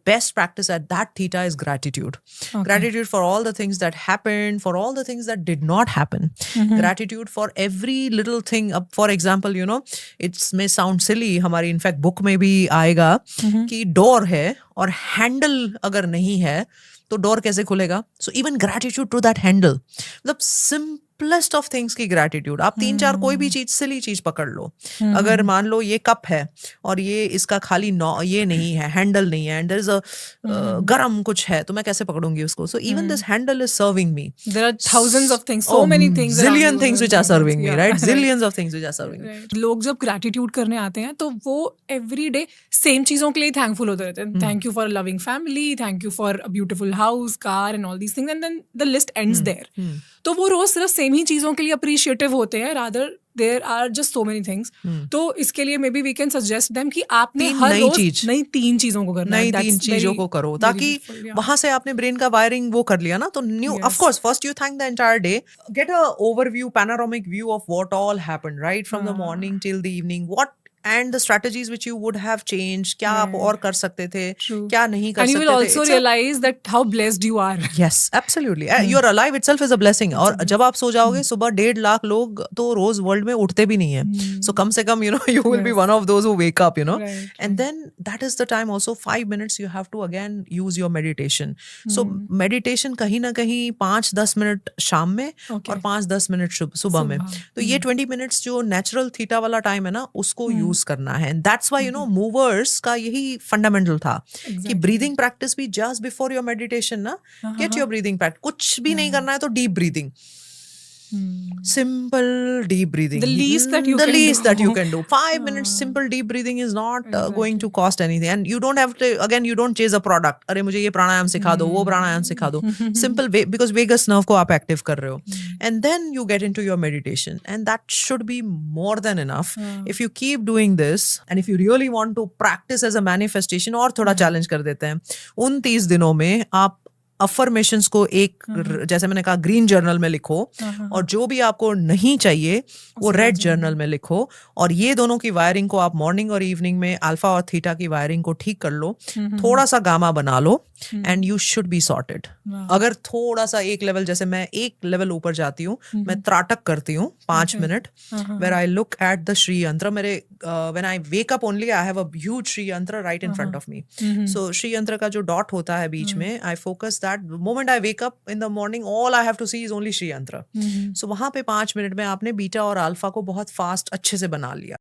best practice at that theta is gratitude. Gratitude for all the things that happened, for all the things that did not happen. Gratitude for every little thing. For example, it may sound silly, हमारी in fact book में भी आएगा कि door है और handle अगर नहीं है तो डोर कैसे खुलेगा. So even gratitude to that handle. मतलब सिंपलेस्ट ऑफ थिंग्स की ग्रेटिट्यूड. आप 3-4 कोई भी चीज सिली चीज पकड़ लो. अगर मान लो ये कप है और ये इसका खाली ये नहीं है, हैंडल नहीं है, एंड देयर इज अ गरम कुछ है, तो मैं कैसे पकड़ूंगी उसको. So even this handle is serving me. There are thousands of things, so many things, zillion things which are serving me, right? Zillions of things which are serving me. लोग जब gratitude करने आते हैं तो वो every day सेम चीजों के लिए थैंकफुल होते रहते हैं. Thank you for a loving family, thank you for a beautiful house, car and all these things, and then the list ends there. तो वो रोज सिर्फ सेम ही चीजों के लिए अप्रिशिएटिव होते हैं, rather there are just so many things. तो इसके लिए maybe we can suggest them कि आपने हर रोज नई 3 चीजों को करना है. नई 3 चीजों को करो ताकि वहां से आपने ब्रेन का वायरिंग वो कर लिया ना. तो new of course first you thank the entire day, get a overview, panoramic view of what all happened right from the morning till the evening. What and the strategies which you would have changed, क्या आप और कर सकते थे, क्या नहीं कर सकते थे. And you will also realize that how blessed you are. Yes, absolutely. You're alive itself is a blessing. और जब आप सो जाओगे सुबह 1.5 लाख लोग तो रोज वर्ल्ड में उठते भी नहीं है. So कम से कम you will be one of those who wake up, Right. And then that is the time also 5 minutes you have to again use your meditation. So meditation कहीं ना कहीं 5-10 मिनट शाम में और 5-10 मिनट सुबह में. तो ये 20 minutes जो नेचुरल थीटा वाला टाइम है ना, उसको यूज करना है. एंड दैट्स व्हाई मूवर्स का यही फंडामेंटल था कि ब्रीदिंग प्रैक्टिस भी जस्ट बिफोर योर मेडिटेशन ना. Get your breathing practice. कुछ भी नहीं करना है तो deep breathing. Simple deep breathing. The least that you can do. 5 minutes simple deep breathing is not going to cost anything. And you don't have to, again, you don't chase a product. अरे मुझे ये प्राणायाम सिखा दो, वो प्राणायाम सिखा दो. Simple way, because vagus nerve को आप active कर रहे हो. And then you get into your meditation. And that should be more than enough. If you keep doing this, and if you really want to practice as a manifestation, और थोड़ा challenge कर देते हैं. उन 30 दिनों में आप अफर्मेशंस को एक जैसे मैंने कहा ग्रीन जर्नल में लिखो, और जो भी आपको नहीं चाहिए वो रेड जर्नल में लिखो. और ये दोनों की वायरिंग को आप मॉर्निंग और इवनिंग में अल्फा और थीटा की वायरिंग को ठीक कर लो. थोड़ा सा गामा बना लो and you should be sorted. अगर थोड़ा सा एक लेवल, जैसे मैं एक लेवल ऊपर जाती हूँ, मैं त्राटक करती हूँ 5 minute, where I look at the Sri Yantra. मेरे when I wake up only I have a huge Sri Yantra right in front of me. So Sri Yantra का जो डॉट होता है बीच में, I focus that the moment I wake up in the morning, all I have to see is only Shri Yantra. So वहां पे 5 minute में आपने बीटा और अल्फा को बहुत फास्ट अच्छे से बना लिया.